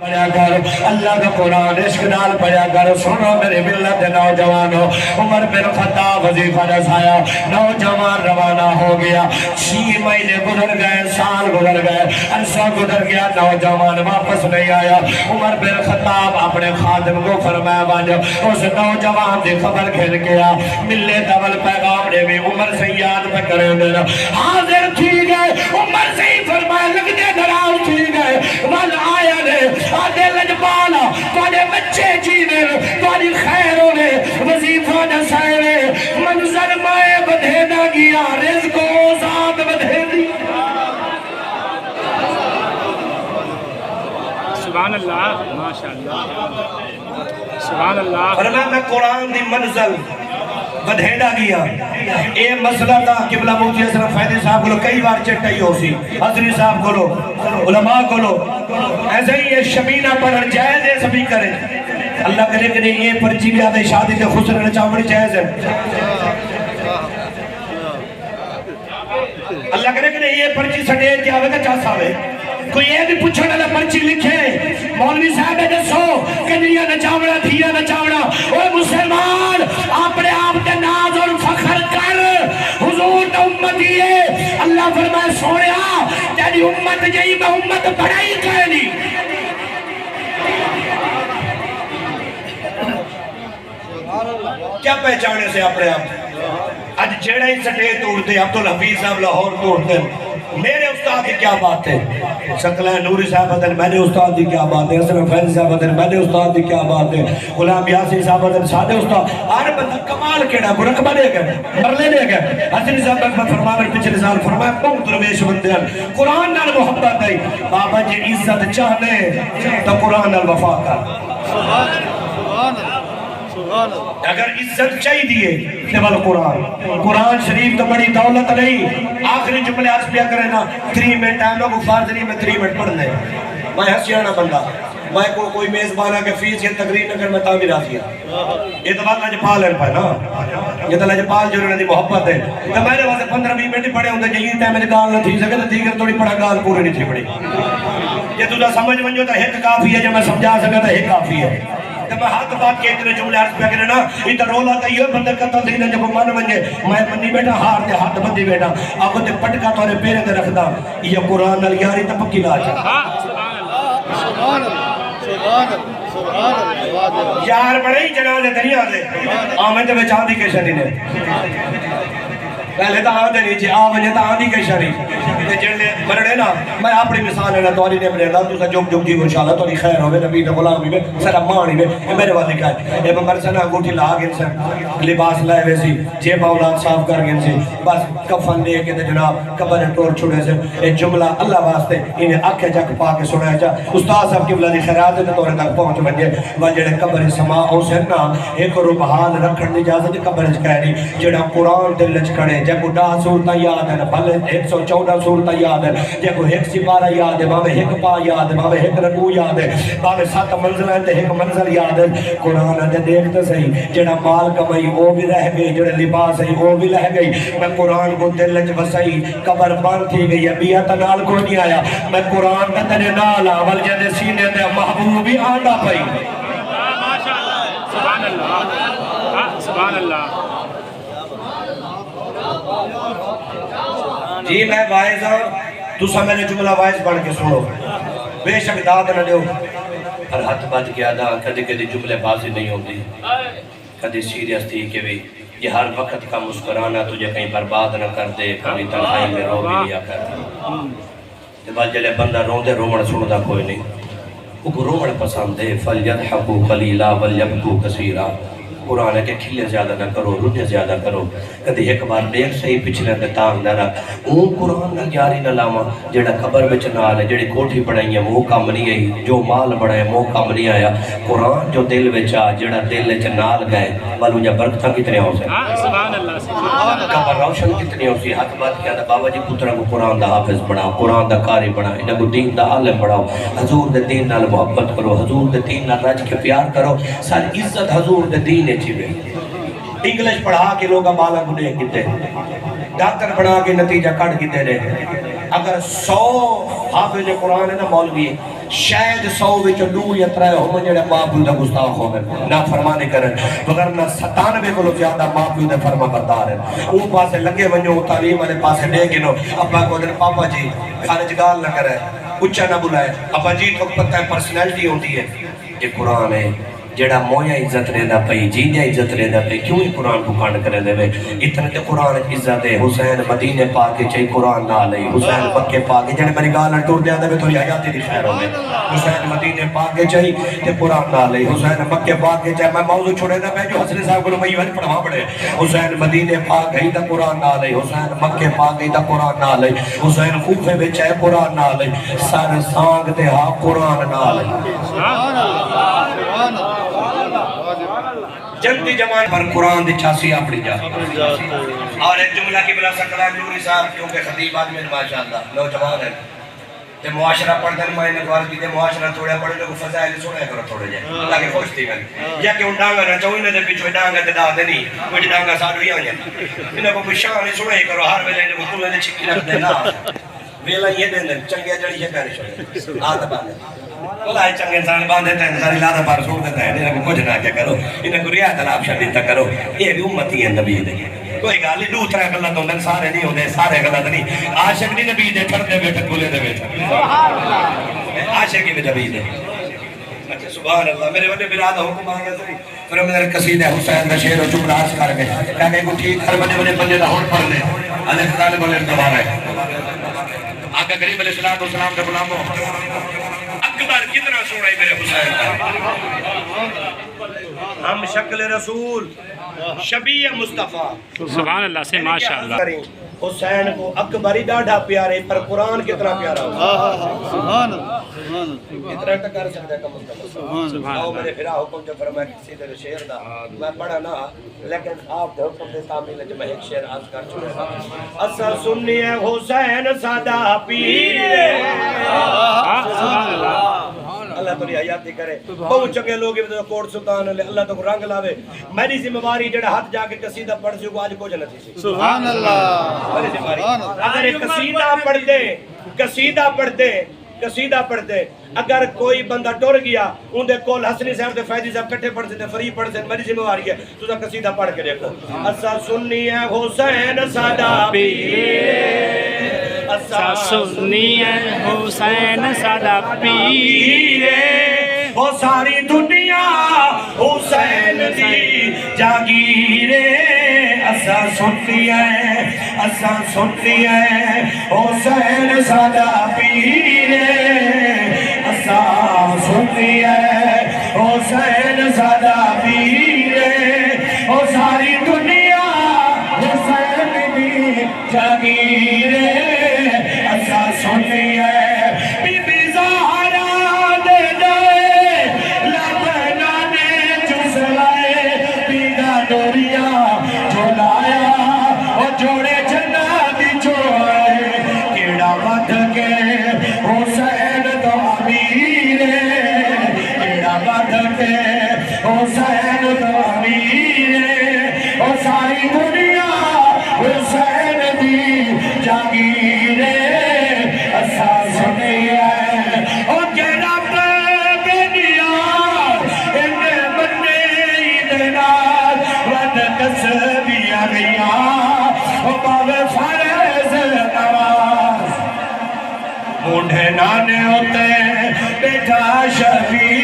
پڑھا کر اللہ کا قرآن عشق نال پڑھا کر سنو میرے ملت نوجوانوں عمر بن خطاب وظیفہ رسایا نوجوان روانہ ہو گیا 6 مہینے گزر گئے سال گزر گئے عرصہ گزر گیا نوجوان واپس نہیں آیا عمر بن خطاب اپنے خادم کو فرمایا بانج اس نوجوان دی خبر گھر گیا ملے دول پیغام نے بھی عمر سے یاد پہ کرے دینا حاضر تھی گئے عمر سے ہی فرمایا لگنے دراؤ تھی گئے ول آیا نے آدھے لجبالا توڑے بچے جینے توڑی خیر ہونے وظیفہ نسائے منظر مائے بدھے نہ گیا رزق و ذات بدھے دی سبحان اللہ ماشاءاللہ سبحان اللہ فرمایا میں قرآن دی منزل بدھیڑا گیا اے مسئلہ تھا قبلہ مفتی حسن فیضی صاحب کو لو کئی بار چٹائی ہو سی حضری صاحب کو لو علماء کو لو ایسے ہی یہ شمینہ پڑھن جائز ہے سبھی کریں اللہ کرے کہ یہ پرچی بھی آدھے شادی سے خسر نچاوڑی جائز ہے اللہ کرے کہ یہ پرچی سٹے کیا ہوئے گا چاہ ساوے کوئی یہ بھی پوچھنے والا پرچی لکھے مولوی صاحب ہے جسو کنیا نچاوڑا دھیا نچاوڑا اوہ مسلمان اپنے آپ کے ناز اور فخر کر حضور تا امتی ہے اللہ فرمائے سوڑیا تیری امت جئی میں امت بڑائی کہنی کیا پہچانے سے اپنے آپ آج جیڑا ہی سٹے توڑتے عبدالحفیظ صاحب لاہور توڑتے میرے استاد کی کیا بات ہے شکلہ نوری صاحب ادھر میں نے استاد کی کیا بات ہے حسن فیض صاحب ادھر میں نے استاد کی کیا بات ہے غلام یاسین صاحب ادھر سادے استاد آر بندہ کمال کیڑا برقبہ لے گئے مرلے لے گئے حسن صاحب اکبر فرمایا پچھلے سال فرمایا بہت درویش بندیان قرآن نال محبت ہے بابا جی عزت چاہنے تو قرآن نال وفا کر اگر عزت چاہی دیئے نبال قرآن شریف تو بڑی دولت نہیں آخری جملے عرض پیا کرے نا 3 منٹ ٹائم لوگوں فارض نہیں میں 3 منٹ پڑھ لیں میں حسیانہ بندہ میں کوئی میزبانہ کے فیس یا تقریر نہ کر میں تعمیر آتی ہے یہ تو بات لجپال ہے نا یہ تو لجپال جو انہوں نے محبت ہے تو میں نے واسے 15-20 منٹ پڑھے ہوں تو یہی ٹائم میں گال نہ تھی سکے تو دیگر توڑی پڑھا گال پورے نہیں تھی پڑھی یہ تو سمجھ منجو تو ایک کافی ہے جو میں سمجھا سکا تو ایک کافی ہے تو میں ہاتھ بات کے اتنے جملے عرض پہ کرنا ادھر رولا تھا یہ بندر قتل دینا جب من منجے میں منی بیٹا ہار دے ہاتھ بندی بیٹا اب تے پٹکا تو نے پیرے دے رکھ دا یہ قرآن نال یاری تا پکی لاج یار بڑے ہی جنازے دنیا دے آمن تے میں چاندی کے شری نے پہلے تا آدھے نہیں چی آوجے تا آدھی کے شری جنلے مرڑے نا میں اپنی مثال ہے نا تواری نے بلے اللہ تو سا جوک جوک جیو انشاءاللہ تواری خیر ہوئے نبی نے غلامی میں سلامانی میں میرے والے کہا ہے اے مرسنہ انگوٹھی لا گن سے لباس لائے ویسی جیب اولاد صاف کر گن سے بس کفن لے کے جناب کبر ٹور چھوڑے سے ایک جملہ اللہ واسطے انہیں آکھے جک پا کے سنائے جا استاد صاحب کی بلادی خیرات ہے توڑے تک پہنچ بنجے وجڑے کبر سما او سننا ایک روبحال رکھن دی جازت کبر کہنی جڑا قرآن دل لچ کھڑے جب کو 10 صورتہ یاد ہے بھلے 114 صورتہ یاد ہے جب کو 1 سپارہ یاد ہے باوے 1 پا یاد ہے باوے 1 رکوع یاد ہے باوے 7 منزل ہے 1 منزل یاد ہے قرآن ہے دیکھتے صحیح جڑا مال کمائی وہ بھی رہ گئی جڑا لباس ہے وہ بھی رہ گئی میں قرآن کو دل لچ وسائی قبر بند تھی گئی ہے بیعت نال کو نہیں آیا میں قرآن کا تنے نال اول جدے سینے تے محبوبی آنڈا پئی سبحان اللہ سبحان اللہ جی میں وائز ہوں تو سا میں نے جملہ وائز پڑھ کے سنو بے شک داد نہ دیو اور ہاتھ بات کیا دا کدی کدی جملے بازی نہیں ہوتی کدی سیریس تھی کہ بھی یہ ہر وقت کا مسکرانا تجھے کہیں برباد نہ کر دے کبھی تنہائی میں رو بھی لیا کر دے جلے بندہ رو دے رومڑ سنو دا کوئی نہیں وہ رومڑ پسند دے فَلْيَضْحَكُوا قَلِيلًا وَلْيَبْكُوا كَثِيرًا قرآن ہے کہ کھلے زیادہ نہ کرو رونے زیادہ کرو کدھی ایک بار دیکھ صحیح پچھلے دے تاغ نہ رکھ اون قرآن نہ یاری نہ لاما جیڑا قبر بچ نال ہے جیڑی کوٹھی بڑھائی ہے وہ کام نہیں آئی جو مال بڑھا ہے وہ کام نہیں آیا قرآن جو دل بچا جیڑا دل وچ نال گئے والو جا برکتاں کتنے ہو سے سبحان اللہ قبر روشن کتنے ہو سی حق بات کیا دا بابا جی پترہ کو قرآن دا حافظ بڑھاؤ قرآن دا قاری بڑھاؤ انہاں کو دین دا عالم بڑھاؤ حضور دے دین نال محبت کرو حضور دے دین نال رج کے پیار کرو ساری عزت حضور دے دین چیوے انگلش پڑھا کے لوگا بالا گنے کتے ڈاکٹر پڑھا کے نتیجہ کٹ کتے رہے اگر 100 حافظ قرآن ہے نا مولوی شاید 100 وچوں 2 یا 3 ہون جڑے ماں پیو دا گستاخ ہون نا فرمانی کرن وگرنہ 97 کو زیادہ ماں پیو دے فرما بردار ہیں اون پاسے لگے ونجو تعلیم والے پاسے لے گنو ابا کو دن پاپا جی خارج گال نہ کرے اچھا نہ بلائے ابا جی تو پتہ ہے پرسنالٹی ہوتی ہے یہ قرآن ہے جڑا مویا عزت رہندا پئی جیندیا عزت رہندا پئی کیوں ہی قرآن کو کانڈ کرے دے اتنے تے قرآن عزت ہے حسین مدینے پاک چاہیے قرآن نہ لئی حسین مکے پاک جڑے میری گال ٹور دے دے تھوڑی حیاتی دی خیر ہوے حسین مدینے پاک چاہیے تے قرآن نہ لئی حسین مکے پاک چاہیے میں موضوع چھوڑے نہ میں جو حسن صاحب کو میں یہ پڑھوا پڑے حسین مدینے پاک ہے تے قرآن نہ لئی حسین مکے پاک ہے تے قرآن نہ لئی حسین کوفے وچ ہے قرآن نہ لئی سر سانگ تے ہاں قرآن نہ لئی سبحان اللہ جنتی جمان پر قرآن دی چھاسی اپنی جا اور ایک جملہ کی بلا سکتا نوری صاحب کیونکہ خطیب آدمی ماشاءاللہ نوجوان ہے تے معاشرہ پڑھ دن میں نے دوار کی تے معاشرہ تھوڑے پڑھے لوگ فضائل سنے کرو تھوڑے جائے اللہ کے خوش تھی میں یا کہ ان ڈانگا نہ چوئی نہ دے پیچھوئی ڈانگا تے دا دے نہیں کوئی ڈانگا ساتھ بھی آنے انہیں کو کوئی شان سنے کرو ہر ویلے انہیں کو تمہیں دے چھکی رکھ دے نا ویلہ یہ دیں دیں چنگیا جڑی ہے پیرے شوئے آدھا باندھے بولا ہے چنگے انسان باندھے تھے ساری لادہ پار سوڑ دیتا ہے انہیں کو کچھ نہ کیا کرو انہیں کو ریاض الاب شدیدہ کرو یہ بھی امتی ہے نبی دے کوئی گالی دو ترہ غلط ہوندے سارے نہیں ہوندے سارے غلط نہیں عاشق نہیں نبی دے پھر دے بیٹھے کھولے دے بیٹھے عاشق بھی نبی دے اچھا سبحان اللہ میرے بڑے برادہ حکم آگیا سری پھر میرے قصیدہ حسین دا شعر و جملہ عرض کر گئے کہا کہ ٹھیک ہر بڑے بڑے بندے دا ہون پڑھ لے اللہ خدا نے بولے دوبارہ آقا کریم علیہ السلام کے غلاموں اکبر کتنا سوڑا ہے میرے حسین کا ہم شکل رسول شبیہ مصطفیٰ سبحان اللہ سے ماشاءاللہ حسین کو اکبر ہی ڈاڑھا پیارے پر قرآن کتنا پیارا ہو سبحان اللہ اتنا ٹکر سکتا ہے کم سبحان اللہ میرے پھرا حکم جو فرمایا کسی دے شعر دا میں پڑھا نہ لیکن آپ دے حکم دے سامنے جو میں ایک شعر عرض کر چکا اسا سنی ہے حسین سادہ پیر سبحان اللہ اللہ تری حیاتی کرے بہت چنگے لوگ ہیں کوٹ سلطان اللہ تو رنگ لاوے میری ذمہ داری جڑا ہاتھ جا کے قصیدہ پڑھ سی کو آج کچھ نہ تھی سبحان اللہ میری ذمہ داری اگر ایک قصیدہ پڑھتے اگر کوئی بندہ ٹر گیا ان دے کول حسنی صاحب تے فیضی صاحب کٹھے پڑھ سکتے فری پڑھ سکتے میری ذمہ داری ہے تو قصیدہ پڑھ کے دیکھو اسا سنی ہے حسین سادہ پیر اسا سنی ہے حسین سادہ پیر وہ ساری دنیا حسین دی جاگیرے اسا سنی ہے حسین سادہ پیرے اسا سنی ہے حسین سادہ پیرے وہ ساری دنیا حسین دی جاگیرے اسا سنی ہے بی بی زہرا دے دے لبنا نے جسلائے پیدا ڈوریا جھولایا وہ جوڑے جناتی چھوڑے کیڑا بد کے حسین تو امیرے کیڑا بد کے حسین تو امیرے وہ ساری دنیا حسین دی جاگیرے اسا سنی ہے او کہ رب بینیا انہیں بنے ایدنار ود قصبیاں گیا او باوے فرز نواز مونڈے نانے ہوتے بیٹھا شبیر